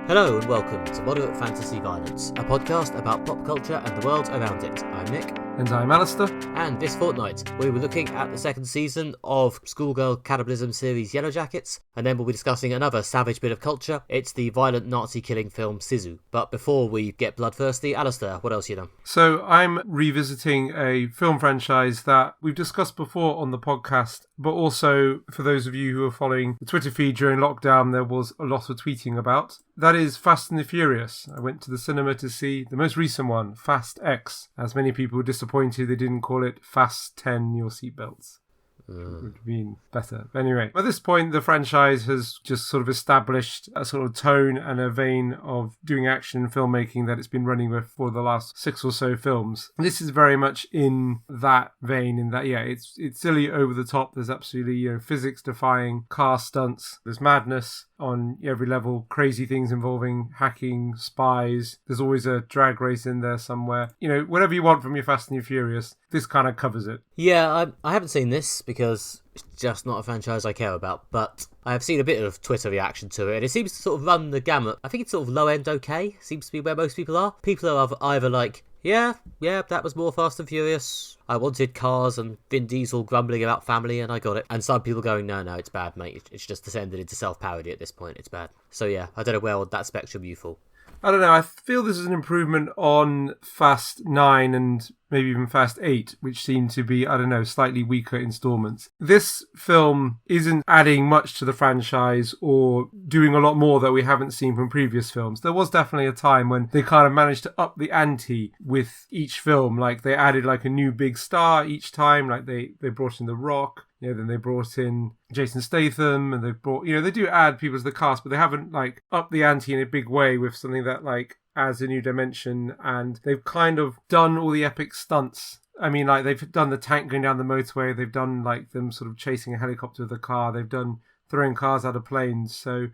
Hello and welcome to Moderate Fantasy Violence, a podcast about pop culture and the world around it. I'm Nick. And I'm Alistair. And this fortnight, we were looking at the second season of schoolgirl cannibalism series Yellowjackets, and then we'll be discussing another savage bit of culture. It's the violent Nazi killing film Sisu. But before we get bloodthirsty, Alistair, what else you done? So I'm revisiting a film franchise that we've discussed before on the podcast, but also for those of you who are following the Twitter feed during lockdown, there was a lot of tweeting about. That is Fast and the Furious. I went to the cinema to see the most recent one, Fast X, as many people were disappointed they didn't call it Fast 10 Your Seatbelts. Would have been better. Anyway, at this point, the franchise has just sort of established a sort of tone and a vein of doing action filmmaking that it's been running with for the last 6 or so films. This is very much in that vein, in that, it's silly, over the top. There's absolutely, physics-defying car stunts. There's madness on every level, crazy things involving hacking, spies. There's always a drag race in there somewhere. Whatever you want from your Fast and your Furious, this kind of covers it. Yeah, I haven't seen this because it's just not a franchise I care about, but I have seen a bit of Twitter reaction to it, and it seems to sort of run the gamut. I think it's sort of low-end okay, seems to be where most people are. People are either like, yeah, that was more Fast and Furious. I wanted cars and Vin Diesel grumbling about family and I got it. And some people going, no, it's bad, mate. It's just descended into self-parody at this point. It's bad. So yeah, I don't know where on that spectrum you fall. I don't know, I feel this is an improvement on Fast 9 and maybe even Fast 8, which seem to be, slightly weaker installments. This film isn't adding much to the franchise or doing a lot more that we haven't seen from previous films. There was definitely a time when they kind of managed to up the ante with each film. Like, they added like a new big star each time. Like, they brought in The Rock. Then they brought in Jason Statham, and they've brought, they do add people to the cast, but they haven't like upped the ante in a big way with something that like adds a new dimension. And they've kind of done all the epic stunts. I mean, like, they've done the tank going down the motorway. They've done like them sort of chasing a helicopter with a car. They've done throwing cars out of planes. So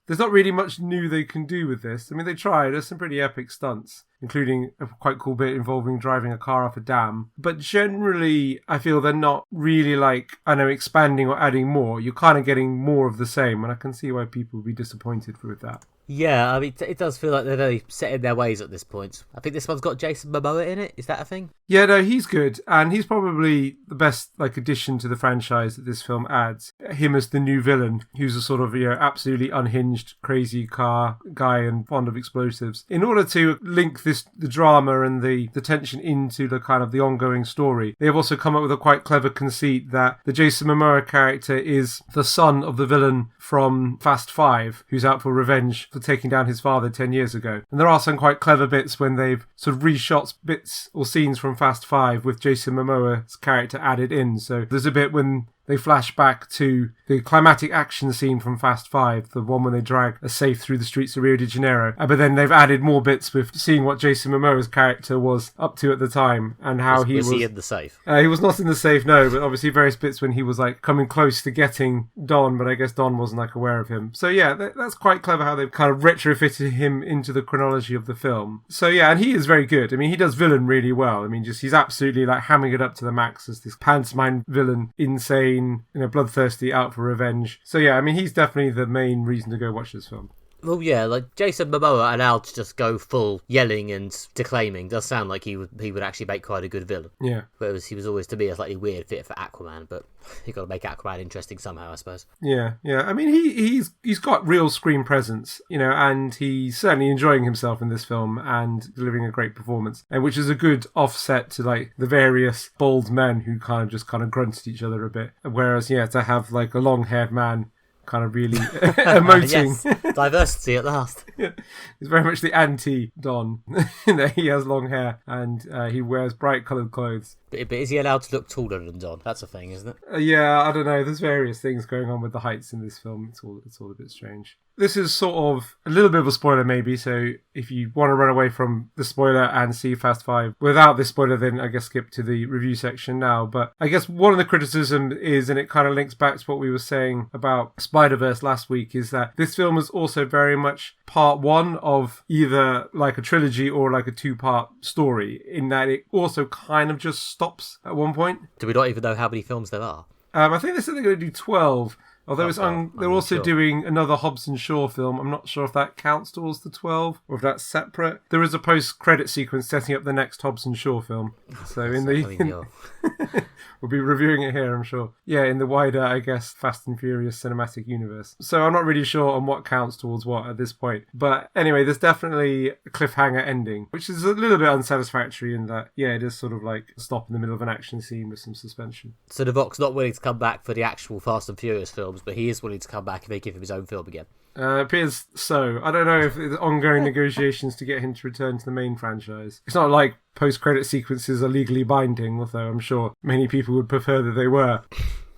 there's not really much new they can do with this. I mean, they tried. There's some pretty epic stunts, including a quite cool bit involving driving a car off a dam. But generally, I feel they're not really expanding or adding more. You're kind of getting more of the same, and I can see why people would be disappointed with that. Yeah, I mean, it does feel like they're very set in their ways at this point. I think this one's got Jason Momoa in it. Is that a thing? Yeah, no, he's good. And he's probably the best addition to the franchise that this film adds. Him as the new villain, who's a sort of, absolutely unhinged, crazy car guy and fond of explosives. In order to link the drama and the tension into the kind of the ongoing story, they have also come up with a quite clever conceit that the Jason Momoa character is the son of the villain from Fast 5, who's out for revenge for taking down his father 10 years ago. And there are some quite clever bits when they've sort of reshot bits or scenes from Fast 5 with Jason Momoa's character added in. So there's a bit when they flash back to the climatic action scene from Fast 5, the one when they drag a safe through the streets of Rio de Janeiro. But then they've added more bits with seeing what Jason Momoa's character was up to at the time and how was he in the safe? He was not in the safe, no, but obviously various bits when he was coming close to getting Don, but I guess Don wasn't aware of him. So yeah, that's quite clever how they've kind of retrofitted him into the chronology of the film. So yeah, and he is very good. I mean, he does villain really well. I mean, he's absolutely hamming it up to the max as this pantomime villain, insane, bloodthirsty, out for revenge. So yeah, I mean, he's definitely the main reason to go watch this film. Well, yeah, Jason Momoa allowed to just go full yelling and declaiming does sound like he would actually make quite a good villain. Yeah. Whereas he was always, to me, a slightly weird fit for Aquaman, but you got to make Aquaman interesting somehow, I suppose. Yeah. I mean, he's got real screen presence, and he's certainly enjoying himself in this film and delivering a great performance, and which is a good offset to the various bald men who kind of grunt at each other a bit. Whereas, to have a long-haired man kind of really emoting. Yes, diversity at last. Yeah. He's very much the anti-Don. He has long hair and he wears bright coloured clothes. But is he allowed to look taller than Don? That's a thing, isn't it? Yeah, I don't know. There's various things going on with the heights in this film. It's all a bit strange. This is sort of a little bit of a spoiler maybe, so if you want to run away from the spoiler and see Fast 5 without this spoiler, then I guess skip to the review section now. But I guess one of the criticisms is, and it kind of links back to what we were saying about Spider-Verse last week, is that this film is also very much part one of either a trilogy or a two-part story, in that it also kind of just stops at one point. Do we not even know how many films there are? I think they said they're going to do 12. Although they're also sure. doing another Hobbs and Shaw film. I'm not sure if that counts towards the 12 or if that's separate. There is a post-credit sequence setting up the next Hobbs and Shaw film. So we'll be reviewing it here, I'm sure. Yeah, in the wider, I guess, Fast and Furious cinematic universe. So I'm not really sure on what counts towards what at this point. But anyway, there's definitely a cliffhanger ending, which is a little bit unsatisfactory in that, yeah, it is sort of like a stop in the middle of an action scene with some suspension. So The Rock's not willing to come back for the actual Fast and Furious films, but he is willing to come back if they give him his own film again. Appears so. I don't know if there's ongoing negotiations to get him to return to the main franchise. It's not like post-credit sequences are legally binding, although I'm sure many people would prefer that they were.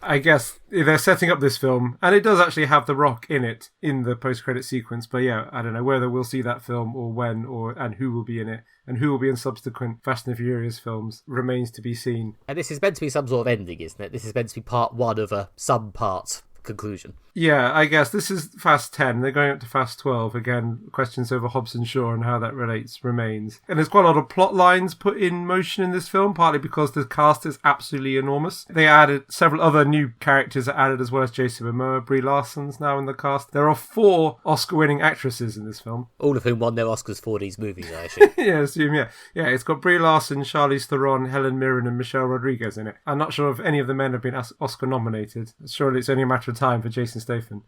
I guess they're setting up this film, and it does actually have The Rock in it in the post-credit sequence, but yeah, I don't know whether we'll see that film or when and who will be in it, and who will be in subsequent Fast and Furious films remains to be seen. And this is meant to be some sort of ending, isn't it? This is meant to be part one of a some-part conclusion. Yeah, I guess this is Fast 10. They're going up to Fast 12. Again, questions over Hobbs and Shaw and how that relates remains. And there's quite a lot of plot lines put in motion in this film, partly because the cast is absolutely enormous. They added several other new characters added as well as Jason Momoa. Brie Larson's now in the cast. There are 4 Oscar-winning actresses in this film. All of whom won their Oscars for these movies, I assume. Yeah, it's got Brie Larson, Charlize Theron, Helen Mirren and Michelle Rodriguez in it. I'm not sure if any of the men have been Oscar nominated. Surely it's only a matter of time for Jason Statham.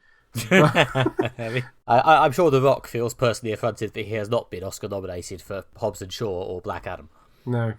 I'm sure The Rock feels personally affronted that he has not been Oscar nominated for Hobbs and Shaw or Black Adam. No,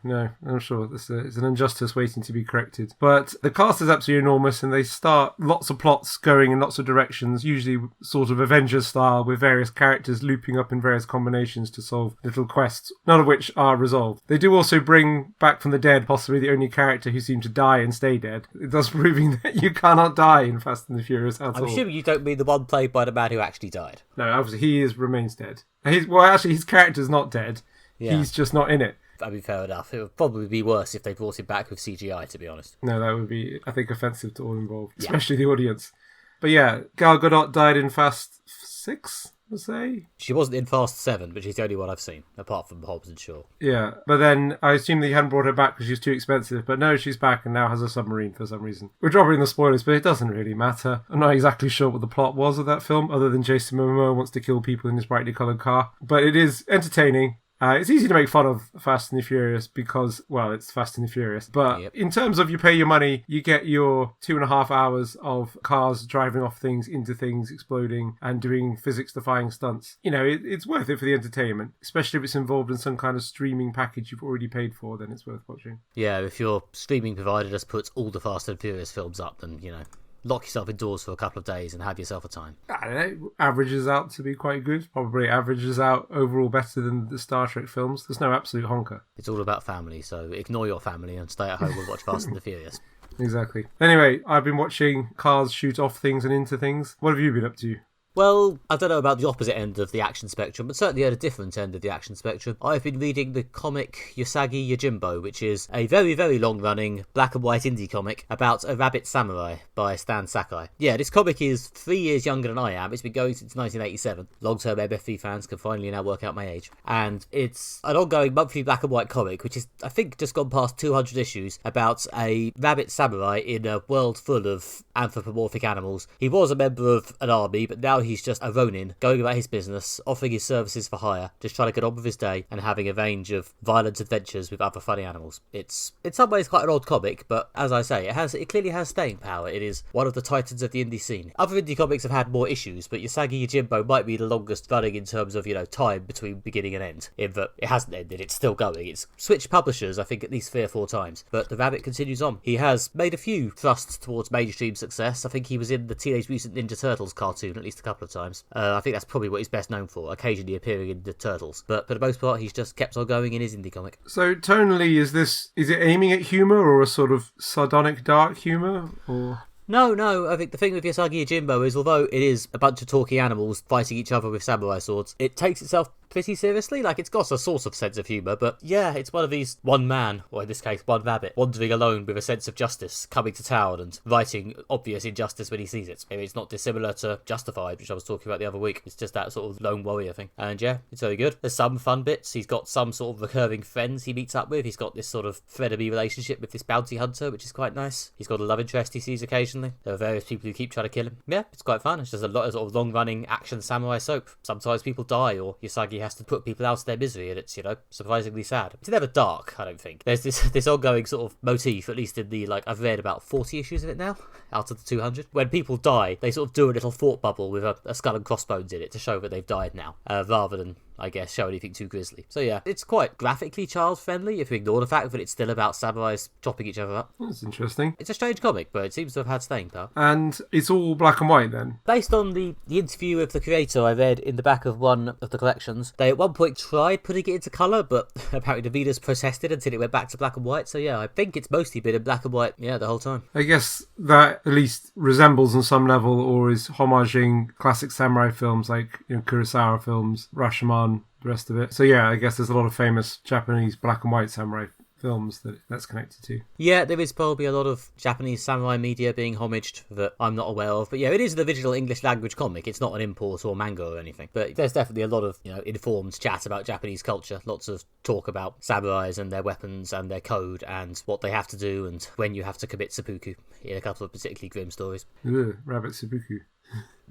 I'm sure it's an injustice waiting to be corrected. But the cast is absolutely enormous, and they start lots of plots going in lots of directions, usually sort of Avengers style, with various characters looping up in various combinations to solve little quests, none of which are resolved. They do also bring back from the dead possibly the only character who seemed to die and stay dead, thus proving that you cannot die in Fast and the Furious at all. I'm assuming you don't mean the one played by the man who actually died. No, obviously he remains dead. His character's not dead. Yeah. He's just not in it. I mean, fair enough. It would probably be worse if they brought him back with CGI, to be honest. No, that would be, I think, offensive to all involved, especially the audience. But yeah, Gal Gadot died in Fast 6, let's say. She wasn't in Fast 7, but she's the only one I've seen, apart from Hobbs and Shaw. Yeah, but then I assume that you hadn't brought her back because she was too expensive. But no, she's back and now has a submarine for some reason. We're dropping the spoilers, but it doesn't really matter. I'm not exactly sure what the plot was of that film, other than Jason Momoa wants to kill people in his brightly coloured car. But it is entertaining. It's easy to make fun of Fast and the Furious because, well, it's Fast and the Furious. But in terms of you pay your money, you get your 2.5 hours of cars driving off things, into things, exploding, and doing physics-defying stunts. You know, it's worth it for the entertainment, especially if it's involved in some kind of streaming package you've already paid for, then it's worth watching. Yeah, if your streaming provider just puts all the Fast and Furious films up, then, you know, lock yourself indoors for a couple of days and have yourself a time. I don't know, averages out to be quite good. Probably averages out overall better than the Star Trek films. There's no absolute honker. It's all about family, so ignore your family and stay at home and watch Fast and the Furious. Exactly. Anyway, I've been watching cars shoot off things and into things. What have you been up to? Well, I don't know about the opposite end of the action spectrum, but certainly at a different end of the action spectrum. I've been reading the comic Usagi Yojimbo, which is a very, very long-running black and white indie comic about a rabbit samurai by Stan Sakai. Yeah, this comic is 3 years younger than I am. It's been going since 1987. Long-term MFV fans can finally now work out my age. And it's an ongoing monthly black and white comic, which is, I think, just gone past 200 issues, about a rabbit samurai in a world full of anthropomorphic animals. He was a member of an army, but now he's just a ronin, going about his business, offering his services for hire, just trying to get on with his day and having a range of violent adventures with other funny animals. It's in some ways quite an odd comic, but as I say, it clearly has staying power. It is one of the titans of the indie scene. Other indie comics have had more issues, but Usagi Yojimbo might be the longest running in terms of, time between beginning and end, in that it hasn't ended, it's still going. It's switched publishers, I think, at least 3 or 4 times, but the rabbit continues on. He has made a few thrusts towards mainstream success. I think he was in the Teenage Mutant Ninja Turtles cartoon at least a couple of times. I think that's probably what he's best known for, occasionally appearing in the Turtles. But for the most part, he's just kept on going in his indie comic. So tonally, is it aiming at humour or a sort of sardonic dark humour? Or... No, I think the thing with Usagi Yojimbo is, although it is a bunch of talking animals fighting each other with samurai swords, it takes itself pretty seriously. Like, it's got a sort of sense of humour, but yeah, it's one of these one man, or in this case, one rabbit, wandering alone with a sense of justice, coming to town and righting obvious injustice when he sees it. Maybe it's not dissimilar to Justified, which I was talking about the other week. It's just that sort of lone warrior thing. And yeah, it's very good. There's some fun bits. He's got some sort of recurring friends he meets up with. He's got this sort of frenemy relationship with this bounty hunter, which is quite nice. He's got a love interest he sees occasionally. occasionally. There are various people who keep trying to kill him. Yeah, it's quite fun. It's just a lot of sort of long-running action samurai soap. Sometimes people die, or Usagi has to put people out of their misery, and it's, surprisingly sad. It's never dark, I don't think. There's this ongoing sort of motif, at least in the, I've read about 40 issues of it now, out of the 200. When people die, they sort of do a little thought bubble with a skull and crossbones in it to show that they've died now, rather than, I guess, show anything too grisly. So yeah, it's quite graphically child-friendly if you ignore the fact that it's still about samurais chopping each other up. That's interesting. It's a strange comic, but it seems to have had staying power. And it's all black and white then? Based on the interview with the creator I read in the back of one of the collections, they at one point tried putting it into colour, but apparently the readers protested until it went back to black and white. So yeah, I think it's mostly been in black and white, the whole time. I guess that at least resembles on some level, or is homaging classic samurai films like Kurosawa films, Rashomon, the rest of it. So yeah, I guess there's a lot of famous Japanese black and white samurai films that's connected to. Yeah, there is probably a lot of Japanese samurai media being homaged that I'm not aware of. But yeah, it is an original English language comic. It's not an import or manga or anything. But there's definitely a lot of, informed chat about Japanese culture. Lots of talk about samurais and their weapons and their code and what they have to do and when you have to commit seppuku in a couple of particularly grim stories. Ugh, rabbit seppuku.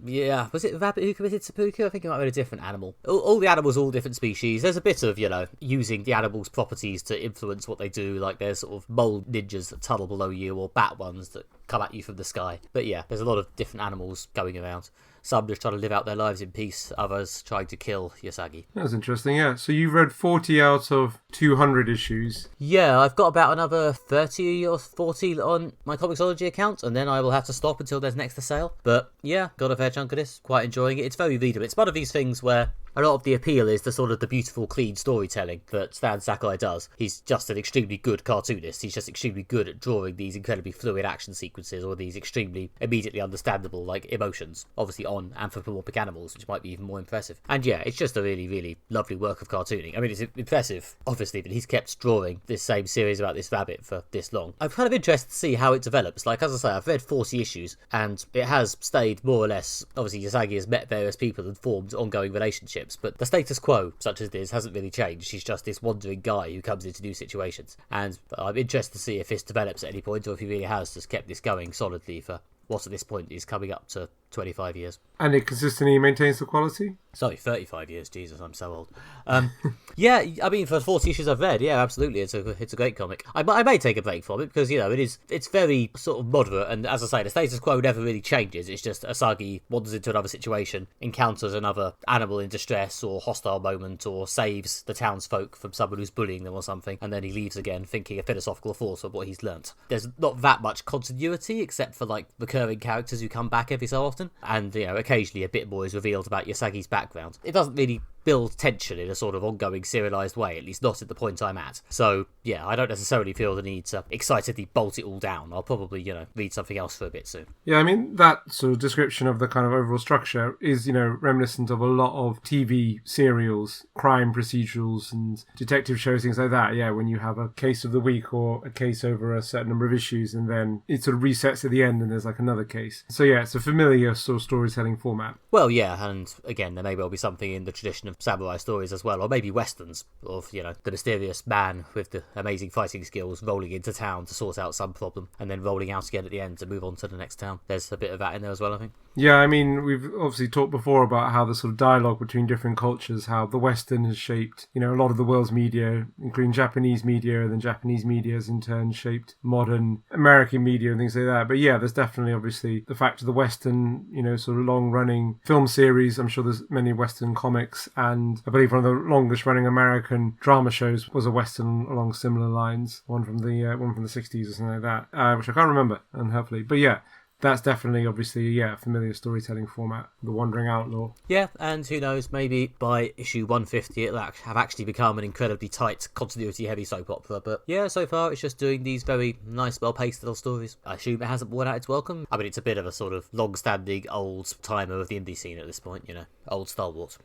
Yeah, was it a rabbit who committed seppuku? I think it might have been a different animal. All the animals, all different species. There's a bit of, using the animal's properties to influence what they do. Like there's sort of mole ninjas that tunnel below you, or bat ones that come at you from the sky. But yeah, there's a lot of different animals going around. Some just trying to live out their lives in peace, others trying to kill Usagi. That's interesting, yeah. So you've read 40 out of 200 issues. Yeah, I've got about another 30 or 40 on my Comixology account, and then I will have to stop until there's next to sale. But yeah, got a fair chunk of this, quite enjoying it. It's very readable. It's one of these things where a lot of the appeal is the sort of the beautiful, clean storytelling that Stan Sakai does. He's just an extremely good cartoonist. He's just extremely good at drawing these incredibly fluid action sequences, or these extremely immediately understandable, emotions, obviously on anthropomorphic animals, which might be even more impressive. And yeah, it's just a really, really lovely work of cartooning. I mean, it's impressive, obviously, that he's kept drawing this same series about this rabbit for this long. I'm kind of interested to see how it develops. As I say, I've read 40 issues, and it has stayed more or less. Obviously, Usagi has met various people and formed ongoing relationships, but the status quo, such as this, hasn't really changed. He's just this wandering guy who comes into new situations. And I'm interested to see if this develops at any point, or if he really has just kept this going solidly for what at this point is coming up to 25 years. And it consistently maintains the quality? Sorry, 35 years. Jesus, I'm so old. Yeah, I mean, for 40 issues I've read, yeah, absolutely, it's a great comic. I may take a break from it because, it's very sort of moderate, and as I say, the status quo never really changes. It's just Usagi wanders into another situation, encounters another animal in distress or hostile moment, or saves the townsfolk from someone who's bullying them or something, and then he leaves again thinking a philosophical thought of what he's learnt. There's not that much continuity, except for, recurring characters who come back every so often, and, occasionally a bit more is revealed about Usagi's background. It doesn't really build tension in a sort of ongoing serialised way, at least not at the point I'm at. So, yeah, I don't necessarily feel the need to excitedly bolt it all down. I'll probably, read something else for a bit soon. Yeah, I mean, that sort of description of the kind of overall structure is, reminiscent of a lot of TV serials, crime procedurals and detective shows, things like that. Yeah, when you have a case of the week or a case over a certain number of issues, and then it sort of resets at the end and there's another case. So yeah, it's a familiar sort of storytelling format. Well, yeah, and again, there may well be something in the tradition of samurai stories as well, or maybe westerns of, the mysterious man with the amazing fighting skills rolling into town to sort out some problem and then rolling out again at the end to move on to the next town. There's a bit of that in there as well, I think. Yeah, I mean, we've obviously talked before about how the sort of dialogue between different cultures, how the Western has shaped, a lot of the world's media, including Japanese media, and then Japanese media has in turn shaped modern American media and things like that. But yeah, there's definitely obviously the fact of the Western, sort of long-running film series. I'm sure there's many Western comics, and I believe one of the longest-running American drama shows was a Western along similar lines, one from the 60s or something like that, which I can't remember, unhelpfully. But yeah, that's definitely, obviously, a familiar storytelling format, The Wandering Outlaw. Yeah, and who knows, maybe by issue 150 it'll have actually become an incredibly tight, continuity-heavy soap opera. But yeah, so far it's just doing these very nice, well-paced little stories. I assume it hasn't worn out its welcome. I mean, it's a bit of a sort of long-standing, old-timer of the indie scene at this point, old stalwart.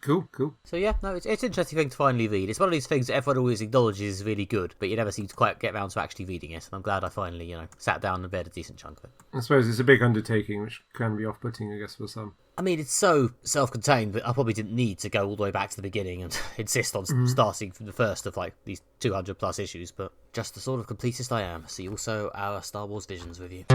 Cool. So yeah, no, it's an interesting thing to finally read. It's one of these things that everyone always acknowledges is really good, but you never seem to quite get around to actually reading it. And I'm glad I finally, sat down and read a decent chunk of it. I suppose it's a big undertaking, which can be off-putting, I guess, for some. I mean, it's so self-contained that I probably didn't need to go all the way back to the beginning and insist on starting from the first of these 200 plus issues, but just the sort of completist I am. See also our Star Wars Visions review.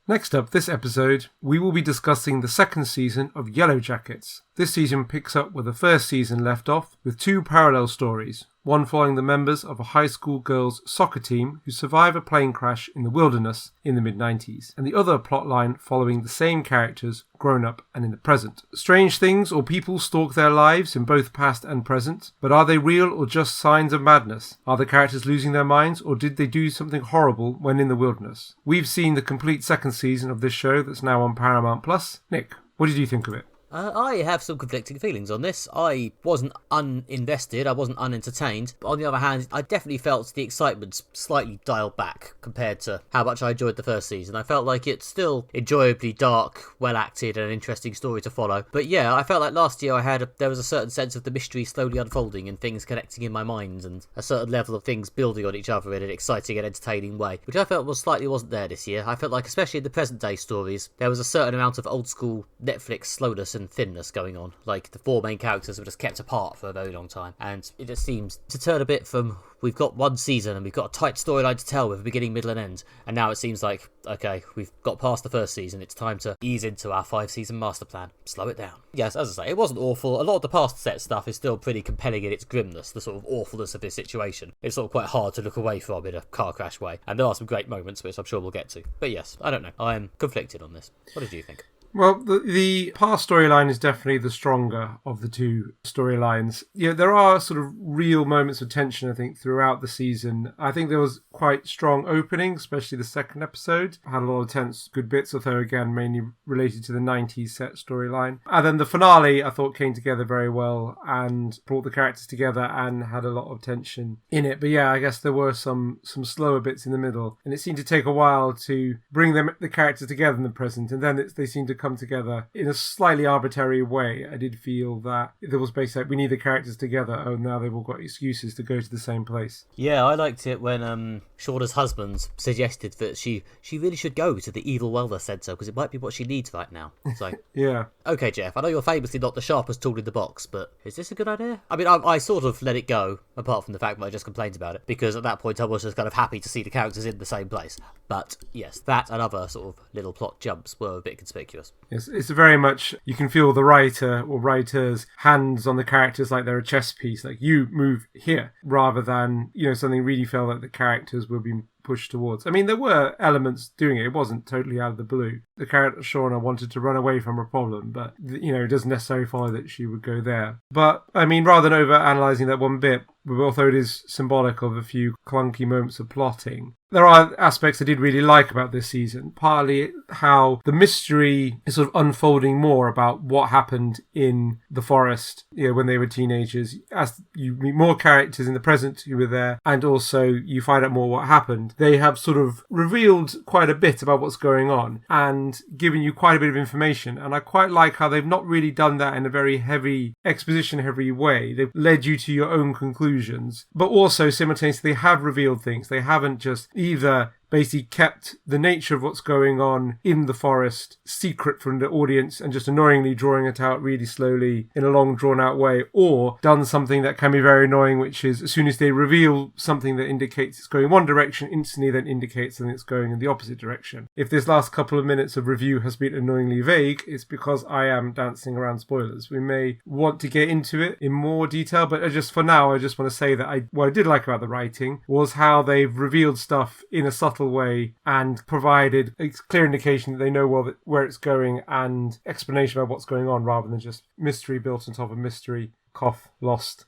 Next up, this episode, we will be discussing the second season of Yellowjackets. This season picks up where the first season left off, with two parallel stories. One following the members of a high school girls' soccer team who survive a plane crash in the wilderness in the mid-90s, and the other plotline following the same characters grown up and in the present. Strange things or people stalk their lives in both past and present, but are they real or just signs of madness? Are the characters losing their minds, or did they do something horrible when in the wilderness? We've seen the complete second season of this show that's now on Paramount+. Nick, what did you think of it? I have some conflicting feelings on this. I wasn't uninvested, I wasn't unentertained, but on the other hand, I definitely felt the excitement slightly dialed back compared to how much I enjoyed the first season. I felt like it's still enjoyably dark, well acted, and an interesting story to follow. But yeah, I felt like last year there was a certain sense of the mystery slowly unfolding and things connecting in my mind, and a certain level of things building on each other in an exciting and entertaining way, which I felt wasn't there this year. I felt like, especially in the present day stories, there was a certain amount of old school Netflix slowness and thinness going on. Like, the four main characters were just kept apart for a very long time, and it just seems to turn a bit from we've got one season and we've got a tight storyline to tell with a beginning, middle and end, and now it seems like, okay, we've got past the first season, it's time to ease into our 5-season master plan. Slow it down. Yes, as I say, it wasn't awful. A lot of the past set stuff is still pretty compelling in its grimness, the sort of awfulness of this situation. It's sort of quite hard to look away from in a car crash way, and there are some great moments which I'm sure we'll get to. But yes, I don't know, I'm conflicted on this. What did you think? Well, the past storyline is definitely the stronger of the two storylines. Yeah, there are sort of real moments of tension, I think, throughout the season. I think there was quite strong opening, especially the second episode. Had a lot of tense, good bits, although again, mainly related to the 90s set storyline. And then the finale, I thought, came together very well and brought the characters together and had a lot of tension in it. But yeah, I guess there were some slower bits in the middle. And it seemed to take a while to bring the characters together in the present. And then they seemed to come together in a slightly arbitrary way. I did feel that there was basically, we need the characters together. Oh, now they've all got excuses to go to the same place. Yeah, I liked it when Shauna's husband suggested that she really should go to the evil wellness centre because it might be what she needs right now. It's like, yeah. Okay, Jeff, I know you're famously not the sharpest tool in the box, but is this a good idea? I mean, I sort of let it go, apart from the fact that I just complained about it, because at that point I was just kind of happy to see the characters in the same place. But yes, that and other sort of little plot jumps were a bit conspicuous. Yes, it's very much, you can feel the writer or writers' hands on the characters like they're a chess piece, like you move here, rather than, something really felt like the characters were being pushed towards. I mean, there were elements doing it. It wasn't totally out of the blue. The character Shauna wanted to run away from a problem, but, it doesn't necessarily follow that she would go there. But, I mean, rather than over-analysing that one bit, although it is symbolic of a few clunky moments of plotting, there are aspects I did really like about this season. Partly how the mystery is sort of unfolding more about what happened in the forest, when they were teenagers. As you meet more characters in the present who were there, and also you find out more what happened. They have sort of revealed quite a bit about what's going on and given you quite a bit of information. And I quite like how they've not really done that in a very heavy exposition-heavy way. They've led you to your own conclusions, but also simultaneously they have revealed things. They haven't just either basically kept the nature of what's going on in the forest secret from the audience and just annoyingly drawing it out really slowly in a long drawn out way, or done something that can be very annoying, which is as soon as they reveal something that indicates it's going one direction, instantly then indicates that it's going in the opposite direction. If this last couple of minutes of review has been annoyingly vague, it's because I am dancing around spoilers. We may want to get into it in more detail, but just for now I just want to say that what I did like about the writing was how they've revealed stuff in a subtle way and provided a clear indication that they know where it's going and explanation about what's going on, rather than just mystery built on top of mystery. Cough, lost,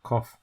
cough.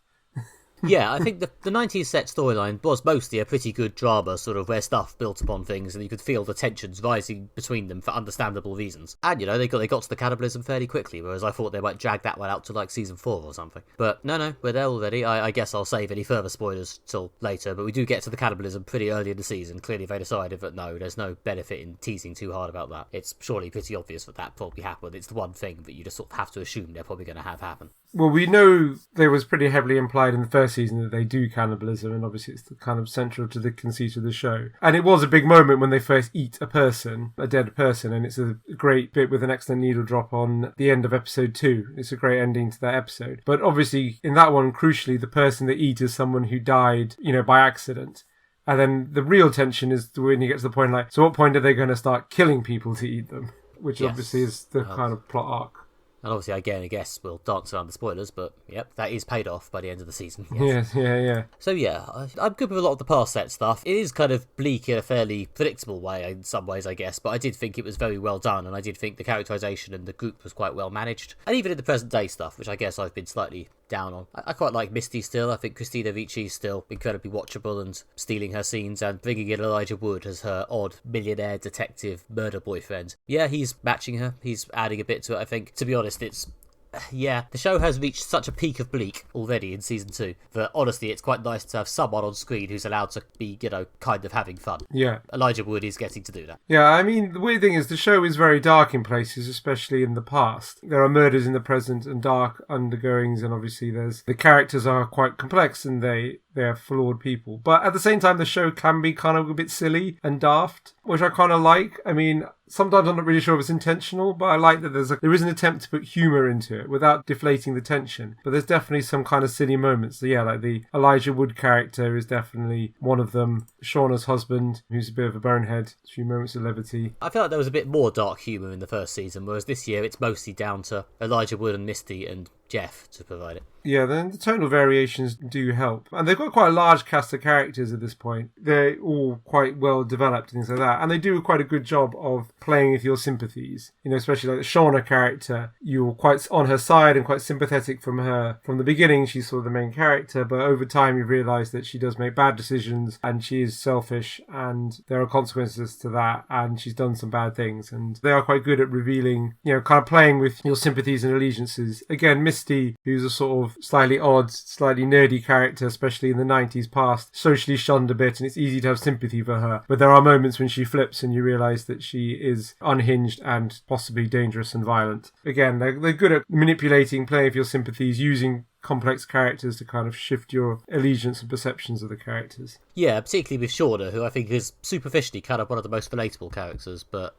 Yeah, I think the 90s set storyline was mostly a pretty good drama, sort of where stuff built upon things and you could feel the tensions rising between them for understandable reasons. And, they got to the cannibalism fairly quickly, whereas I thought they might drag that one out to like season 4 or something. But no, we're there already. I guess I'll save any further spoilers till later, but we do get to the cannibalism pretty early in the season. Clearly they decided that no, there's no benefit in teasing too hard about that. It's surely pretty obvious that probably happened. It's the one thing that you just sort of have to assume they're probably going to have happen. Well, we know there was pretty heavily implied in the first season that they do cannibalism, and obviously it's kind of central to the conceit of the show. And it was a big moment when they first eat a dead person, and it's a great bit with an excellent needle drop on the end of episode 2. It's a great ending to that episode. But obviously, in that one, crucially, the person they eat is someone who died, by accident. And then the real tension is when you get to the point like, so what point are they going to start killing people to eat them? Which obviously is the kind of plot arc. And obviously, again, I guess we'll dance around the spoilers, but yep, that is paid off by the end of the season. Yes. Yeah. So yeah, I'm good with a lot of the past set stuff. It is kind of bleak in a fairly predictable way in some ways, I guess, but I did think it was very well done, and I did think the characterisation and the group was quite well managed. And even in the present day stuff, which I guess I've been slightly down on. I quite like Misty still. I think Christina Ricci is still incredibly watchable and stealing her scenes and bringing in Elijah Wood as her odd millionaire detective murder boyfriend. Yeah, he's matching her. He's adding a bit to it, I think. To be honest, the show has reached such a peak of bleak already in season 2 that honestly it's quite nice to have someone on screen who's allowed to be, kind of having fun. Yeah. Elijah Wood is getting to do that. Yeah, I mean, the weird thing is the show is very dark in places, especially in the past. There are murders in the present and dark undergoings, and obviously the characters are quite complex and they're flawed people. But at the same time, the show can be kind of a bit silly and daft, which I kind of like. I mean, sometimes I'm not really sure if it's intentional, but I like that there is an attempt to put humour into it without deflating the tension. But there's definitely some kind of silly moments. So yeah, like the Elijah Wood character is definitely one of them. Shauna's husband, who's a bit of a bonehead, a few moments of levity. I feel like there was a bit more dark humour in the first season, whereas this year it's mostly down to Elijah Wood and Misty and Jeff to provide it. Yeah, then the tonal variations do help. And they've got quite a large cast of characters at this point. They're all quite well developed and things like that. And they do quite a good job of playing with your sympathies. Especially like the Shauna character, you're quite on her side and quite sympathetic from her. From the beginning, she's sort of the main character, but over time you realise that she does make bad decisions and she is selfish and there are consequences to that and she's done some bad things. And they are quite good at revealing, kind of playing with your sympathies and allegiances. Again, Misty, who's a sort of slightly odd, slightly nerdy character, especially in the 90s past, socially shunned a bit, and it's easy to have sympathy for her. But there are moments when she flips and you realise that she is unhinged and possibly dangerous and violent. Again, they're good at manipulating, playing with your sympathies, using complex characters to kind of shift your allegiance and perceptions of the characters. Yeah, particularly with Shauna, who I think is superficially kind of one of the most relatable characters, but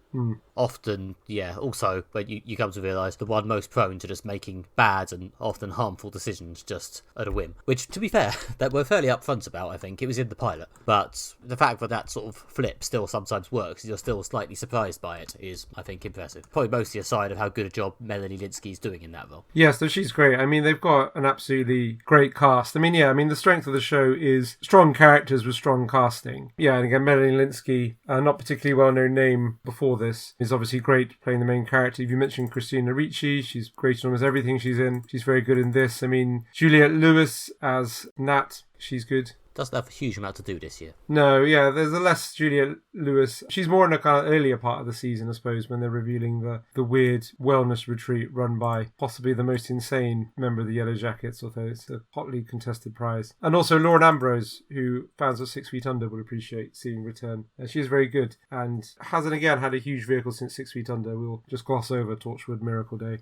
often, also when you come to realise the one most prone to just making bad and often harmful decisions just at a whim. Which, to be fair, that we're fairly upfront about, I think. It was in the pilot. But the fact that sort of flip still sometimes works, you're still slightly surprised by it, is, I think, impressive. Probably mostly a sign of how good a job Melanie Lynskey's doing in that role. Yeah, so she's great. I mean, they've got an absolutely great cast. I mean, the strength of the show is strong characters with strong casting. Yeah, and again, Melanie Lynskey, not particularly well-known name before this, is obviously great playing the main character. If you mentioned Christina Ricci, she's great in almost everything she's in. She's very good in this. I mean, Juliette Lewis as Nat, she's good. Doesn't have a huge amount to do this year. No, yeah, there's a less Julia Lewis. She's more in the kind of earlier part of the season, I suppose, when they're revealing the weird wellness retreat run by possibly the most insane member of the Yellowjackets, although it's a hotly contested prize. And also Lauren Ambrose, who fans of 6 Feet Under will appreciate seeing return. She is very good and hasn't again had a huge vehicle since 6 Feet Under. We'll just gloss over Torchwood Miracle Day.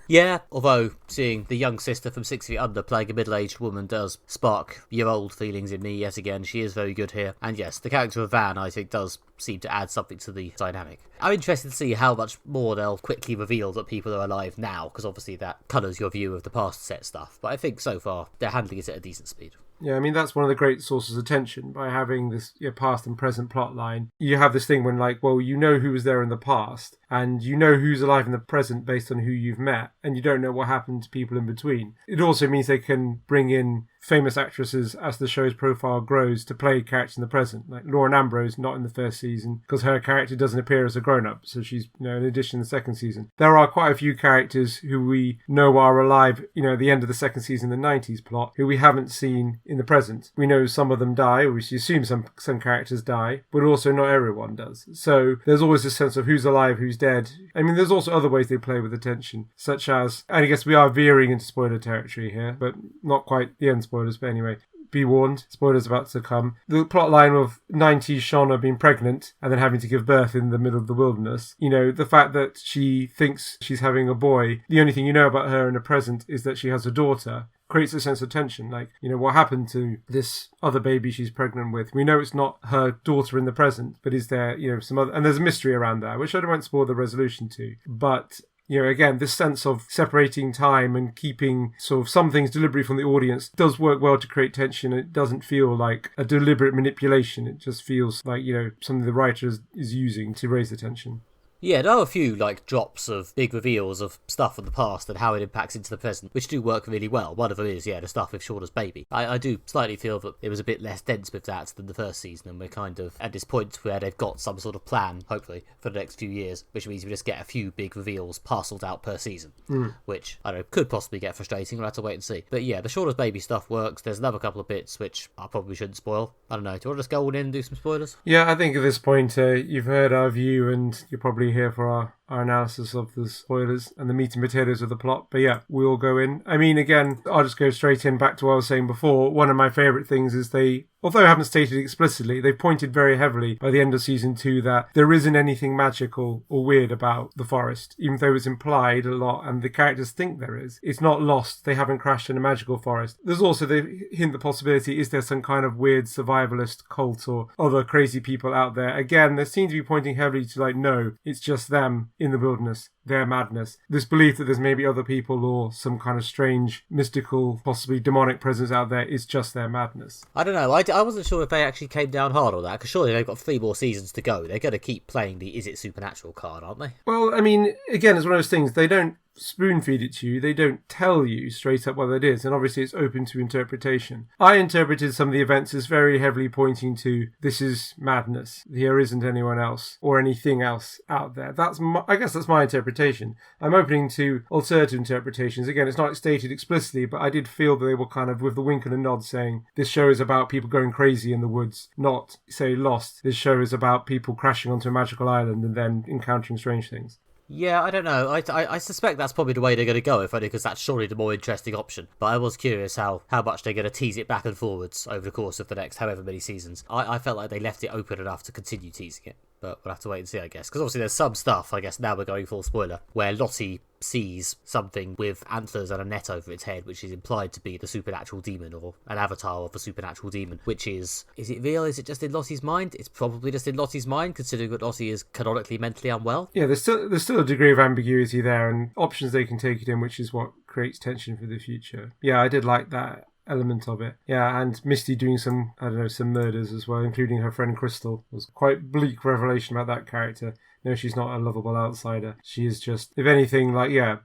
Yeah, although seeing the young sister from 6 Feet Under playing a middle-aged woman does spark year-old feelings in me yet again. She is very good here. And yes, the character of Van, I think, does seem to add something to the dynamic. I'm interested to see how much more they'll quickly reveal that people are alive now, because obviously that colours your view of the past set stuff. But I think so far, they're handling it at a decent speed. Yeah, I mean, that's one of the great sources of tension. By having this past and present plot line, you have this thing when, you know who was there in the past, and you know who's alive in the present based on who you've met, and you don't know what happened to people in between. It also means they can bring in famous actresses as the show's profile grows to play characters in the present. Like Lauren Ambrose, not in the first season, because her character doesn't appear as a grown-up, so she's, in addition in the second season. There are quite a few characters who we know are alive, at the end of the second season, the 90s plot, who we haven't seen in the present. We know some of them die, or we assume some characters die, but also not everyone does. So there's always this sense of who's alive, who's dead. I mean, there's also other ways they play with the tension, such as, and I guess we are veering into spoiler territory here, but not quite the end spoilers, but anyway, be warned, spoilers about to come. The plot line of 90s Shauna being pregnant and then having to give birth in the middle of the wilderness, the fact that she thinks she's having a boy, the only thing you know about her in the present is that she has a daughter, creates a sense of tension. What happened to this other baby she's pregnant with? We know it's not her daughter in the present, but is there, some other, and there's a mystery around that, which I won't spoil the resolution to, but again, this sense of separating time and keeping sort of some things deliberately from the audience does work well to create tension. It doesn't feel like a deliberate manipulation. It just feels like, something the writer is using to raise the tension. Yeah, there are a few drops of big reveals of stuff from the past and how it impacts into the present, which do work really well. One of them is, the stuff with Shauna's baby. I do slightly feel that it was a bit less dense with that than the first season, and we're kind of at this point where they've got some sort of plan, hopefully, for the next few years, which means we just get a few big reveals parcelled out per season, which, I don't know, could possibly get frustrating. We'll have to wait and see. But yeah, the Shauna's baby stuff works. There's another couple of bits which I probably shouldn't spoil. I don't know. Do you want to just go all in and do some spoilers? Yeah, I think at this point, you've heard our view and you're probably here for our analysis of the spoilers and the meat and potatoes of the plot. But yeah, we'll go in. I mean, again, I'll just go straight in back to what I was saying before. One of my favourite things is although I haven't stated explicitly, they've pointed very heavily by the end of season 2 that there isn't anything magical or weird about the forest, even though it's implied a lot and the characters think there is. It's not lost. They haven't crashed in a magical forest. There's also the possibility, is there some kind of weird survivalist cult or other crazy people out there? Again, they seem to be pointing heavily to no, it's just them in the wilderness. Their madness. This belief that there's maybe other people or some kind of strange, mystical, possibly demonic presence out there is just their madness. I don't know. I wasn't sure if they actually came down hard on that, because surely they've got 3 more seasons to go. They're going to keep playing the is it supernatural card, aren't they? Well, I mean, again, it's one of those things. They don't spoon feed it to you. They don't tell you straight up what it is, and obviously it's open to interpretation. I interpreted some of the events as very heavily pointing to this is madness. There isn't anyone else or anything else out there. I guess that's my interpretation. I'm opening to alternative interpretations. Again, it's not stated explicitly, but I did feel that they were kind of with the wink and a nod saying this show is about people going crazy in the woods, not say Lost. This show is about people crashing onto a magical island and then encountering strange things. Yeah, I don't know. I suspect that's probably the way they're going to go, if only because that's surely the more interesting option. But I was curious how much they're going to tease it back and forwards over the course of the next however many seasons. I felt like they left it open enough to continue teasing it. But we'll have to wait and see, I guess. Because obviously there's some stuff, I guess now we're going full spoiler, where Lottie sees something with antlers and a net over its head, which is implied to be the supernatural demon or an avatar of a supernatural demon, which is it real? Is it just in Lottie's mind? It's probably just in Lottie's mind, considering that Lottie is canonically mentally unwell. Yeah, there's still a degree of ambiguity there and options they can take it in, which is what creates tension for the future. Yeah, I did like that element of it. Yeah, and Misty doing some murders as well, including her friend Crystal. It was quite bleak revelation about that character. No, she's not a lovable outsider. She is just, if anything,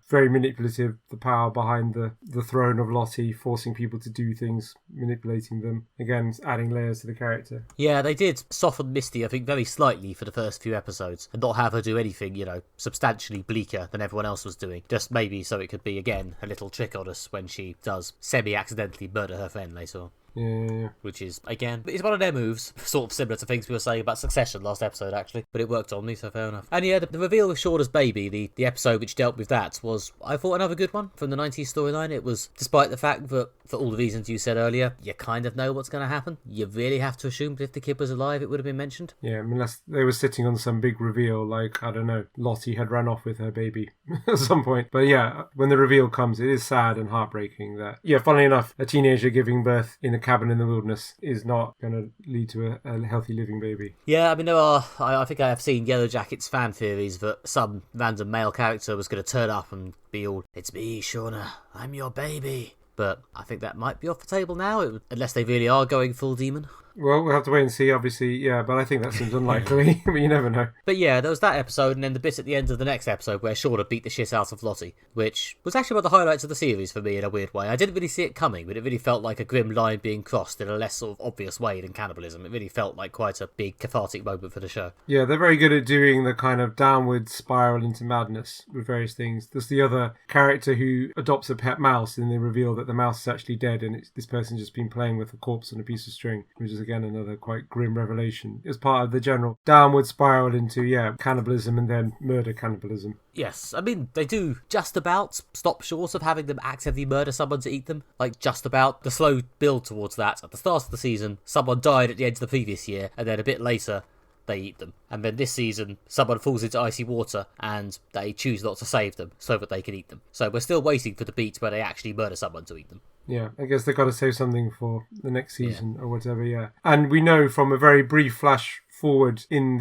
very manipulative. The power behind the throne of Lottie, forcing people to do things, manipulating them. Again, adding layers to the character. Yeah, they did soften Misty, I think, very slightly for the first few episodes, and not have her do anything, substantially bleaker than everyone else was doing. Just maybe so it could be, again, a little trick on us when she does semi-accidentally murder her friend later on. Yeah. Which is, again, it's one of their moves, sort of similar to things we were saying about Succession last episode, actually. But it worked on me, so fair enough. And yeah, the reveal of Shauna's baby, the episode which dealt with that, was, I thought, another good one from the 90s storyline. It was, despite the fact that, for all the reasons you said earlier, you kind of know what's going to happen. You really have to assume that if the kid was alive, it would have been mentioned. Yeah, unless they were sitting on some big reveal, like, I don't know, Lottie had run off with her baby at some point. But yeah, when the reveal comes, it is sad and heartbreaking that, funnily enough, a teenager giving birth in a cabin in the wilderness is not going to lead to a healthy living baby. Yeah, I mean, I think I have seen Yellowjackets fan theories that some random male character was going to turn up and be all, "It's me, Shauna, I'm your baby." But I think that might be off the table now, unless they really are going full demon. Well, we'll have to wait and see, obviously, but I think that seems unlikely. But you never know. But yeah, there was that episode, and then the bit at the end of the next episode where Shauna beat the shit out of Lottie, which was actually one of the highlights of the series for me in a weird way. I didn't really see it coming, but it really felt like a grim line being crossed in a less sort of obvious way than cannibalism. It really felt like quite a big cathartic moment for the show. Yeah, they're very good at doing the kind of downward spiral into madness with various things. There's the other character who adopts a pet mouse, and they reveal that the mouse is actually dead, and this person's just been playing with a corpse on a piece of string, which is again another quite grim revelation. It's part of the general downward spiral into cannibalism and then murder cannibalism. Yes, I mean, they do just about stop short of having them actively murder someone to eat them. Like, just about. The slow build towards that. At the start of the season, someone died at the end of the previous year, and then a bit later, they eat them. And then this season, someone falls into icy water, and they choose not to save them, so that they can eat them. So we're still waiting for the beat where they actually murder someone to eat them. Yeah, I guess they've got to save something for the next season or whatever, And we know from a very brief flash forward in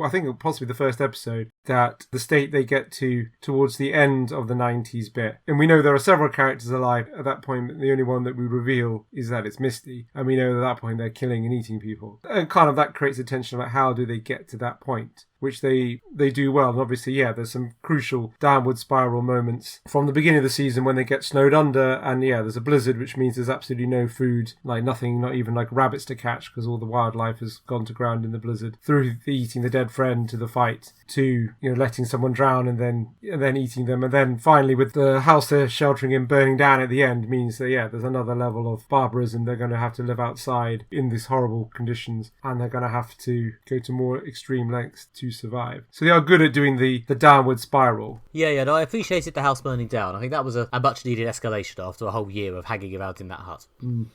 I think possibly the first episode, that the state they get to towards the end of the 90s bit. And we know there are several characters alive at that point, but the only one that we reveal is that it's Misty. And we know at that point they're killing and eating people. And kind of that creates a tension about how do they get to that point, which they do well. And obviously, there's some crucial downward spiral moments from the beginning of the season when they get snowed under, and there's a blizzard, which means there's absolutely no food, like nothing, not even like rabbits to catch, because all the wildlife has gone to ground in the blizzard, through eating the dead friend to the fight, to letting someone drown and then eating them, and then finally with the house they're sheltering in burning down at the end, means that there's another level of barbarism. They're going to have to live outside in these horrible conditions, and they're going to have to go to more extreme lengths to survive. So they are good at doing the downward spiral. No, I appreciated the house burning down. I think that was a much needed escalation after a whole year of hanging about in that hut.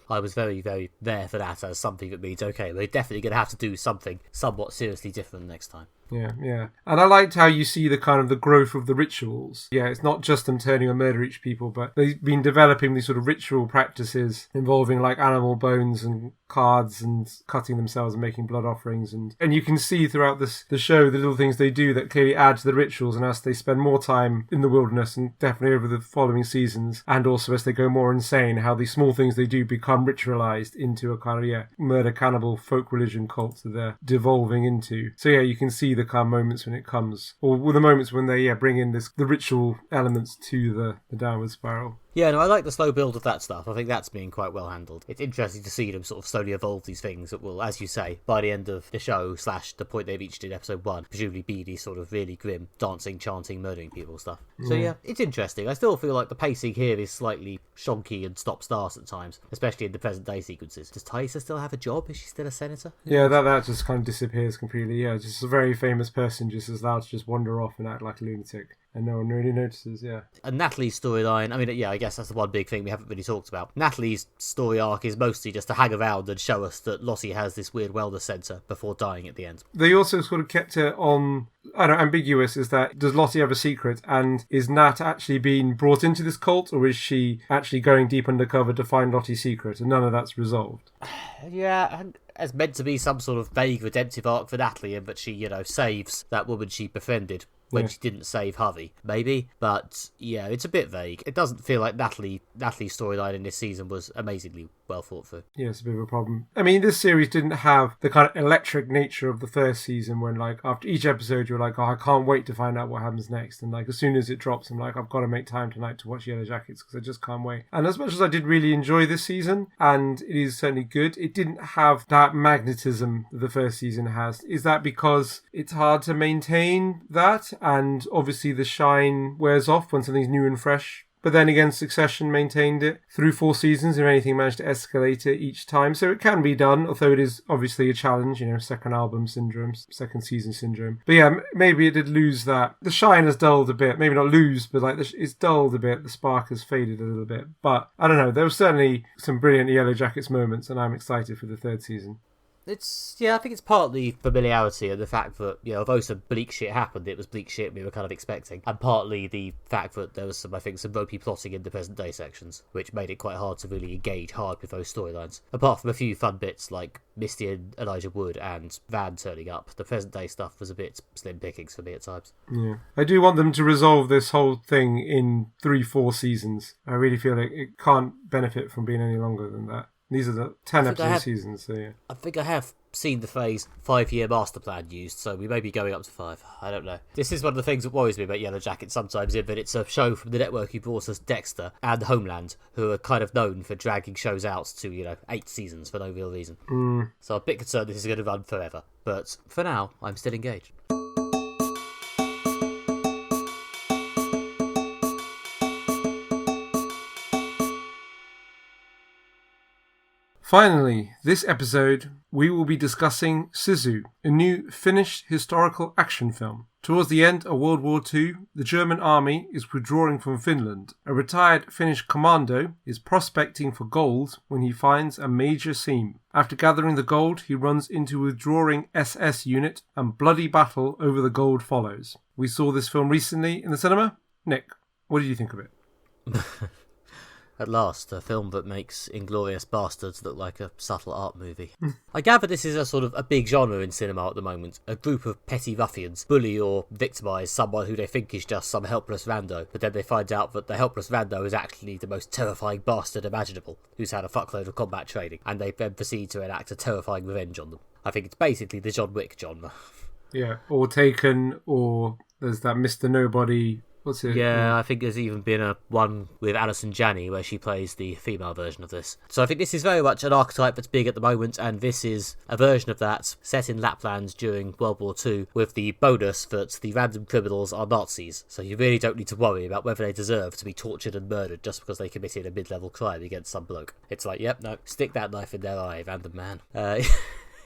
I was very, very there for that as something that means, okay, we're definitely going to have to do something somewhat seriously different next time. Yeah. And I liked how you see the kind of the growth of the rituals. It's not just them turning and murder each people, but they've been developing these sort of ritual practices involving like animal bones and cards and cutting themselves and making blood offerings. And you can see throughout the show the little things they do that clearly add to the rituals. And as they spend more time in the wilderness, and definitely over the following seasons, and also as they go more insane, how these small things they do become ritualized into a kind of, murder cannibal folk religion cult that they're devolving into. So you can see the kind of moments when it comes, or the moments when they bring in the ritual elements to the downward spiral. I like the slow build of that stuff. I think that's being quite well handled. It's interesting to see them sort of slowly evolve these things that will, as you say, by the end of the show / the point they've reached in episode 1, presumably be these sort of really grim dancing, chanting, murdering people stuff. So it's interesting. I still feel like the pacing here is slightly shonky and stop-start at times, especially in the present day sequences. Does Thaisa still have a job? Is she still a senator? That just kind of disappears completely. Just a very famous person just is allowed to just wander off and act like a lunatic. And no one really notices, And Natalie's storyline, I guess that's the one big thing we haven't really talked about. Natalie's story arc is mostly just to hang around and show us that Lottie has this weird wellness centre before dying at the end. They also sort of kept it on, ambiguous, is that, does Lottie have a secret? And is Nat actually being brought into this cult, or is she actually going deep undercover to find Lottie's secret? And none of that's resolved. It's meant to be some sort of vague redemptive arc for Natalie, but she, saves that woman she befriended when she didn't save Harvey, maybe. But it's a bit vague. It doesn't feel like Natalie's storyline in this season was amazingly well thought through. It's a bit of a problem. This series didn't have the kind of electric nature of the first season when, like, after each episode you're like, oh, I can't wait to find out what happens next. And like, as soon as it drops, I'm like, I've got to make time tonight to watch Yellowjackets because I just can't wait. And as much as I did really enjoy this season, and it is certainly good, it didn't have that magnetism that the first season has. Is that because it's hard to maintain that? And obviously the shine wears off when something's new and fresh. But then again, Succession maintained it through 4 seasons, and if anything, managed to escalate it each time. So it can be done, although it is obviously a challenge, second album syndrome, second season syndrome. But maybe it did lose that. The shine has dulled a bit. Maybe not lose, but it's dulled a bit. The spark has faded a little bit. But I don't know. There were certainly some brilliant Yellowjackets moments, and I'm excited for the 3rd season. I think it's partly familiarity and the fact that, although some bleak shit happened, it was bleak shit we were kind of expecting. And partly the fact that there was some ropey plotting in the present day sections, which made it quite hard to really engage hard with those storylines. Apart from a few fun bits like Misty and Elijah Wood and Van turning up, the present day stuff was a bit slim pickings for me at times. I do want them to resolve this whole thing in 3-4 seasons. I really feel like it can't benefit from being any longer than that. These are the 10 episode seasons, so I think I have seen the phrase 5-year master plan used, so we may be going up to 5. I don't know. This is one of the things that worries me about Yellowjackets sometimes, in that it's a show from the network who brought us Dexter and Homeland, who are kind of known for dragging shows out to, 8 seasons for no real reason. So I'm a bit concerned this is going to run forever. But for now, I'm still engaged. Finally, this episode, we will be discussing Sisu, a new Finnish historical action film. Towards the end of World War II, the German army is withdrawing from Finland. A retired Finnish commando is prospecting for gold when he finds a major seam. After gathering the gold, he runs into a withdrawing SS unit, and bloody battle over the gold follows. We saw this film recently in the cinema. Nick, what did you think of it? At last, a film that makes Inglourious Bastards look like a subtle art movie. I gather this is a sort of a big genre in cinema at the moment. A group of petty ruffians bully or victimise someone who they think is just some helpless rando, but then they find out that the helpless rando is actually the most terrifying bastard imaginable, who's had a fuckload of combat training, and they then proceed to enact a terrifying revenge on them. I think it's basically the John Wick genre. Yeah, or Taken, or there's that Mr. Nobody. What's it? Yeah, I think there's even been a one with Alison Janney where she plays the female version of this. So I think this is very much an archetype that's big at the moment, and this is a version of that set in Lapland during World War II, with the bonus that the random criminals are Nazis. So you really don't need to worry about whether they deserve to be tortured and murdered just because they committed a mid-level crime against some bloke. It's like, yep, no, stick that knife in their eye, random man.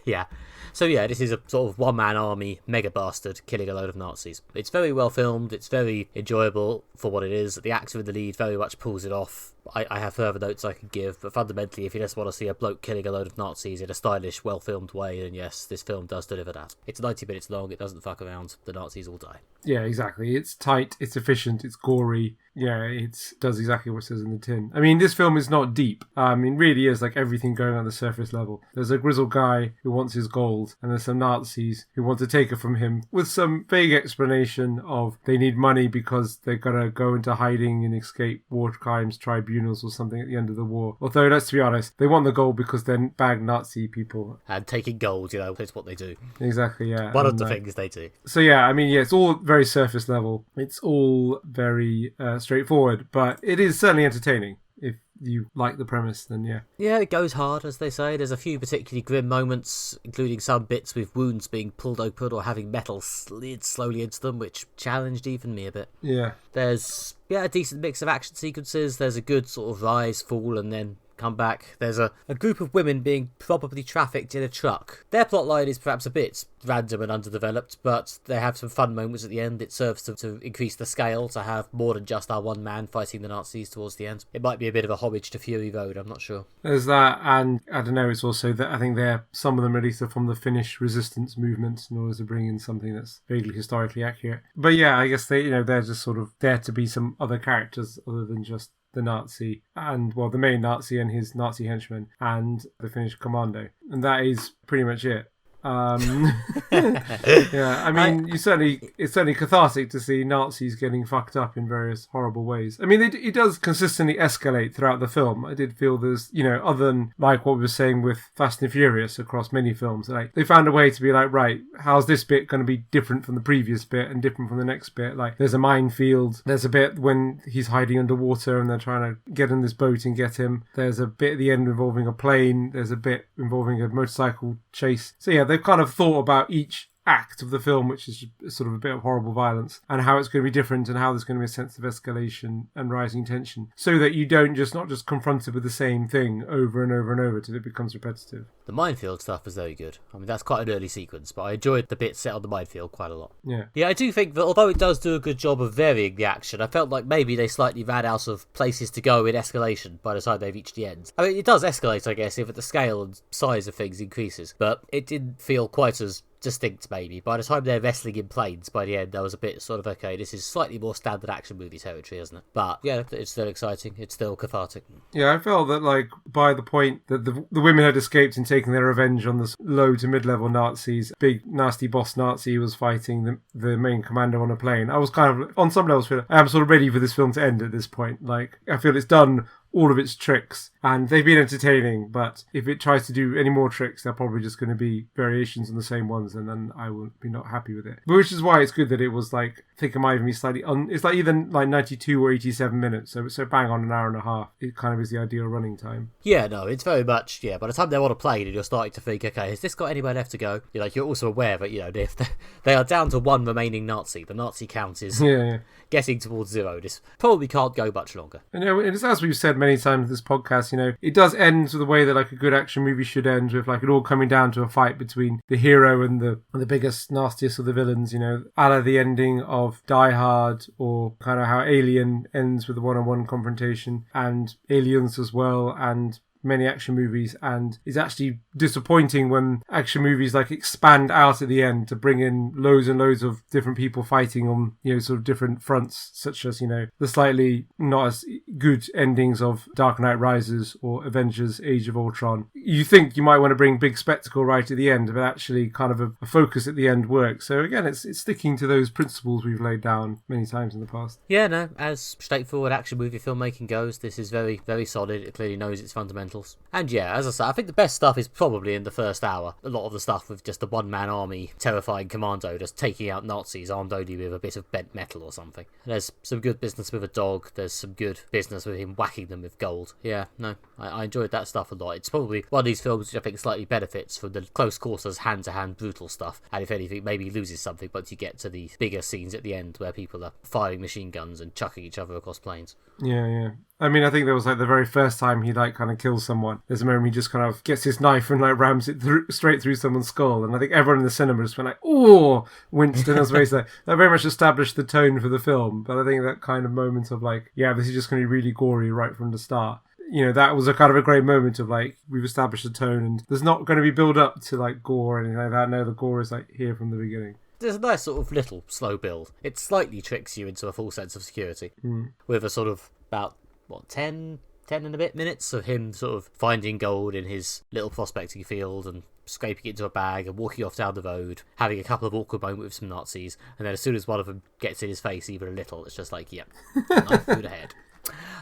Yeah. So yeah, this is a sort of one-man army mega bastard killing a load of Nazis. It's very well filmed, it's very enjoyable for what it is. The actor in the lead very much pulls it off. I have further notes I could give, but fundamentally, if you just want to see a bloke killing a load of Nazis in a stylish, well-filmed way, then yes, this film does deliver that. It's 90 minutes long, it doesn't fuck around, the Nazis all die. Yeah, exactly. It's tight, it's efficient, it's gory. Yeah, it does exactly what it says in the tin. I mean, this film is not deep. Really is like everything going on the surface level. There's a grizzled guy who wants his gold, and there's some Nazis who want to take it from him with some vague explanation of they need money because they're gonna go into hiding and escape war crimes tribunals or something at the end of the war. Although, let's be honest, they want the gold because they're bad Nazi people. And taking gold, is what they do. Exactly, yeah. One of the things they do. So yeah, I mean, yeah, it's all very surface level. It's all very straightforward, but it is certainly entertaining. If you like the premise, then yeah. Yeah, it goes hard, as they say. There's a few particularly grim moments, including some bits with wounds being pulled open or having metal slid slowly into them, which challenged even me a bit. Yeah. There's, a decent mix of action sequences. There's a good sort of rise, fall, and then come back. There's a group of women being probably trafficked in a truck. Their plotline is perhaps a bit random and underdeveloped, but they have some fun moments at the end. It serves to increase the scale, to have more than just our one man fighting the Nazis towards the end. It might be a bit of a homage to Fury Road, I'm not sure. There's that, and I don't know, it's also that I think some of them at least are from the Finnish resistance movement in order to bring in something that's vaguely historically accurate. But yeah, I guess they're just sort of there to be some other characters other than just the Nazi and, well, the main Nazi and his Nazi henchman and the Finnish commando. And that is pretty much it. Yeah, I mean, it's certainly cathartic to see Nazis getting fucked up in various horrible ways. I mean, it does consistently escalate throughout the film. I did feel there's, other than like what we were saying with Fast and Furious across many films, like they found a way to be like, right, how's this bit going to be different from the previous bit and different from the next bit? Like, there's a minefield. There's a bit when he's hiding underwater and they're trying to get in this boat and get him. There's a bit at the end involving a plane. There's a bit involving a motorcycle chase. So yeah, they've kind of thought about each act of the film, which is sort of a bit of horrible violence, and how it's going to be different and how there's going to be a sense of escalation and rising tension, so that you don't not just confronted with the same thing over and over and over till it becomes repetitive. The minefield stuff was very good. I mean, that's quite an early sequence, but I enjoyed the bit set on the minefield quite a lot. Yeah, I do think that although it does do a good job of varying the action, I felt like maybe they slightly ran out of places to go in escalation by the time they reached the end. I mean, it does escalate, I guess, if the scale and size of things increases, but it didn't feel quite as distinct, maybe. By the time they're wrestling in planes, by the end, I was a bit sort of, okay, this is slightly more standard action movie territory, isn't it? But yeah, it's still exciting. It's still cathartic. Yeah, I felt that, like, by the point that the women had escaped and taken their revenge on the low to mid-level Nazis, big nasty boss Nazi was fighting the main commander on a plane. I was kind of, on some levels, I am sort of ready for this film to end at this point. Like, I feel it's done all of its tricks, and they've been entertaining, but if it tries to do any more tricks, they're probably just going to be variations on the same ones, and then I will be not happy with it. But which is why it's good that it was like, I think it might even be slightly it's like either like 92 or 87 minutes, so bang on an hour and a half. It kind of is the ideal running time. Yeah, no, it's very much, by the time they're on a plane and you're starting to think, okay, has this got anywhere left to go? You're also aware that, if they are down to one remaining Nazi. The Nazi count is getting towards zero. This probably can't go much longer. And it's as we've said many times in this podcast, it does end the way that like a good action movie should end, with like it all coming down to a fight between the hero and the biggest, nastiest of the villains, a la the ending of Die Hard, or kind of how Alien ends with a one-on-one confrontation, and Aliens as well, and many action movies, and it's actually disappointing when action movies like expand out at the end to bring in loads and loads of different people fighting on, sort of different fronts, such as, the slightly not as good endings of Dark Knight Rises or Avengers Age of Ultron. You think you might want to bring big spectacle right at the end, but actually kind of a focus at the end works. So again, it's sticking to those principles we've laid down many times in the past. Yeah, no, as straightforward action movie filmmaking goes, this is very, very solid. It clearly knows its fundamentals. And yeah, as I say, I think the best stuff is probably in the first hour. A lot of the stuff with just a one-man army, terrifying commando, just taking out Nazis armed only with a bit of bent metal or something. There's some good business with a dog. There's some good business with him whacking them with gold. Yeah, no, I enjoyed that stuff a lot. It's probably one of these films which I think slightly benefits from the close quarters, hand-to-hand brutal stuff. And if anything, maybe loses something once you get to the bigger scenes at the end where people are firing machine guns and chucking each other across planes. Yeah. I mean, I think there was like the very first time he kind of kills someone. There's a moment he just kind of gets his knife and rams it straight through someone's skull. And I think everyone in the cinema just went like, "Oh!" Winston, as well. That very much established the tone for the film. But I think that kind of moment of this is just going to be really gory right from the start. That was a kind of a great moment of we've established a tone and there's not going to be build up to gore or anything like that. No, the gore is here from the beginning. There's a nice sort of little slow build. It slightly tricks you into a full sense of security with a sort of about 10 and a bit minutes of him sort of finding gold in his little prospecting field and scraping it into a bag and walking off down the road, having a couple of awkward moments with some Nazis, and then as soon as one of them gets in his face even a little, it's just yep, knife through the head.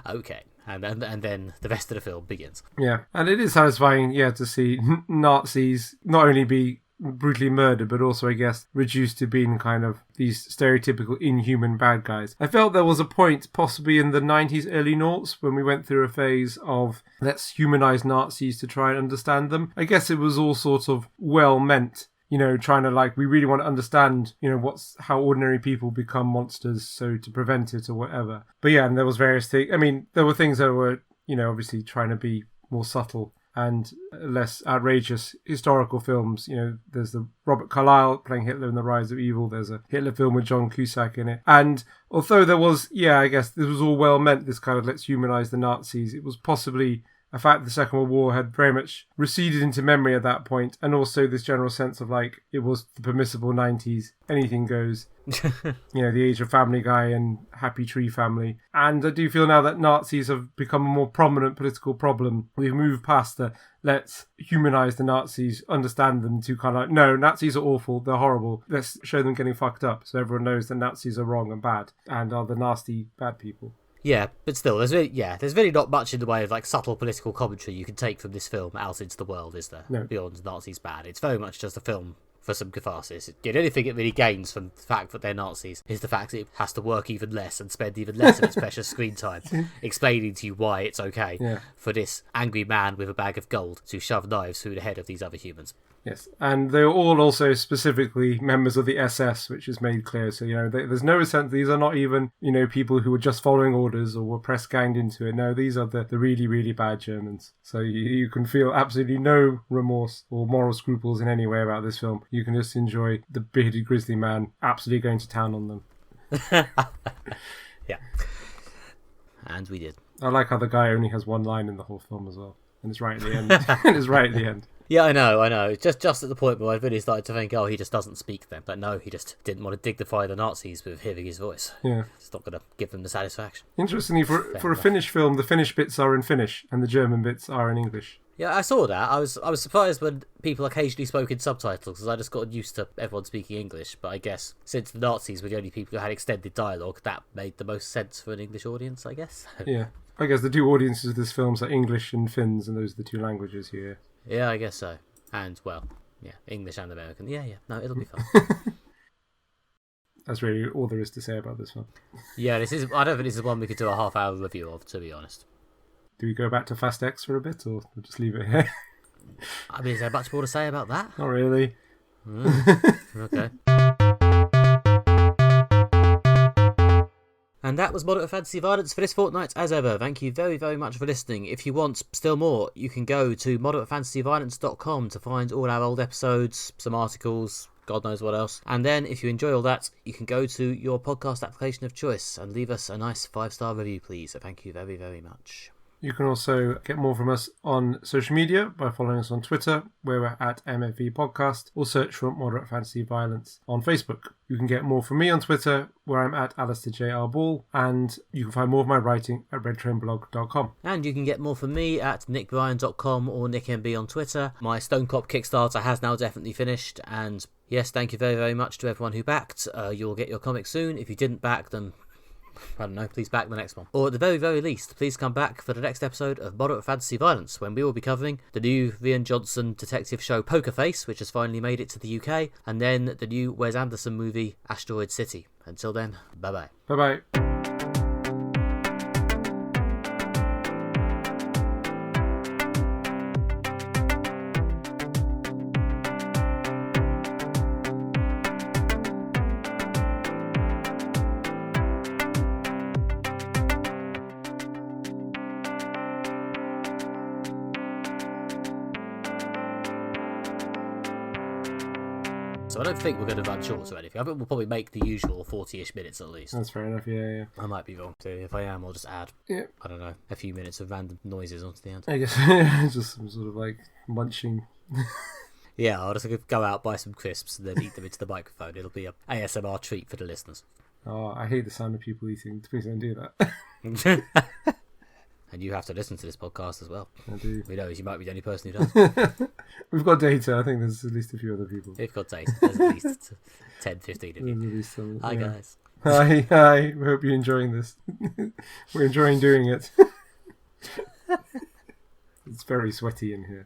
Okay, and then the rest of the film begins. Yeah, and it is satisfying, to see Nazis not only be brutally murdered, but also, I guess, reduced to being kind of these stereotypical inhuman bad guys. I felt there was a point, possibly in the 90s, early noughts, when we went through a phase of let's humanize Nazis to try and understand them. I guess it was all sort of well meant, trying to we really want to understand, how ordinary people become monsters, so to prevent it or whatever. But yeah, and there was various things. I mean, there were things that were, obviously trying to be more subtle and less outrageous historical films. There's the Robert Carlyle playing Hitler in The Rise of Evil. There's a Hitler film with John Cusack in it. And although there was, I guess this was all well meant, this kind of let's humanize the Nazis, it was possibly a fact the Second World War had very much receded into memory at that point, and also this general sense of it was the permissible 90s, anything goes. The age of Family Guy and Happy Tree Family. And I do feel now that Nazis have become a more prominent political problem. We've moved past the let's humanize the Nazis, understand them, to kind of no, Nazis are awful, they're horrible, let's show them getting fucked up so everyone knows that Nazis are wrong and bad and are the nasty bad people. Yeah, but still, there's really not much in the way of subtle political commentary you can take from this film out into the world, is there? No. Beyond Nazis bad. It's very much just a film for some catharsis. The only thing it really gains from the fact that they're Nazis is the fact that it has to work even less and spend even less of its precious screen time explaining to you why it's okay for this angry man with a bag of gold to shove knives through the head of these other humans. Yes, and they're all also specifically members of the SS, which is made clear. So, there's no sense, these are not even, people who were just following orders or were press ganged into it. No, these are the really, really bad Germans. So you can feel absolutely no remorse or moral scruples in any way about this film. You can just enjoy the bearded grizzly man absolutely going to town on them. Yeah. And we did. I like how the guy only has one line in the whole film as well. And it's right at the end. Yeah, I know. Just at the point where I really started to think, he just doesn't speak them. But no, he just didn't want to dignify the Nazis with hearing his voice. Yeah. It's not going to give them the satisfaction. Interestingly, for a Finnish film, the Finnish bits are in Finnish and the German bits are in English. Yeah, I saw that. I was surprised when people occasionally spoke in subtitles, because I just got used to everyone speaking English. But I guess since the Nazis were the only people who had extended dialogue, that made the most sense for an English audience, I guess. Yeah. I guess the two audiences of this film are English and Finns, and those are the two languages here. Yeah, I guess so. And, English and American. Yeah. No, it'll be fun. That's really all there is to say about this one. Yeah, I don't think this is one we could do a half-hour review of, to be honest. Do we go back to Fast X for a bit, or just leave it here? I mean, is there much more to say about that? Not really. Okay. And that was Moderate Fantasy Violence for this fortnight, as ever. Thank you very, very much for listening. If you want still more, you can go to moderatefantasyviolence.com to find all our old episodes, some articles, God knows what else. And then, if you enjoy all that, you can go to your podcast application of choice and leave us a nice 5-star review, please. So thank you very, very much. You can also get more from us on social media by following us on Twitter, where we're at MFV Podcast, or search for Moderate Fantasy Violence on Facebook. You can get more from me on Twitter, where I'm at Alistair J.R. Ball, and you can find more of my writing at redtrainblog.com. And you can get more from me at nickbryan.com or nickmb on Twitter. My Stone Cop Kickstarter has now definitely finished, and yes, thank you very, very much to everyone who backed. You'll get your comic soon. If you didn't back, then I don't know, please back the next one. Or at the very, very least, please come back for the next episode of Moderate Fantasy Violence, when we will be covering the new Rian Johnson detective show Poker Face, which has finally made it to the UK, and then the new Wes Anderson movie Asteroid City. Until then, bye-bye. Bye-bye. So I don't think we're going to run short or anything. I think we'll probably make the usual 40-ish minutes at least. That's fair enough, yeah. I might be wrong. So if I am, I'll just add, Yeah. I don't know, a few minutes of random noises onto the end. I guess just some sort of like munching. Yeah, I'll just go out, buy some crisps, and then eat them into the microphone. It'll be a ASMR treat for the listeners. Oh, I hate the sound of people eating. Please don't do that. And you have to listen to this podcast as well. I do. Who knows, you might be the only person who does. We've got data. I think there's at least a few other people. We've got taste. There's at least 10, 15 of you. There's at least some, Hi, yeah. guys. Hi. We hope you're enjoying this. We're enjoying doing it. It's very sweaty in here.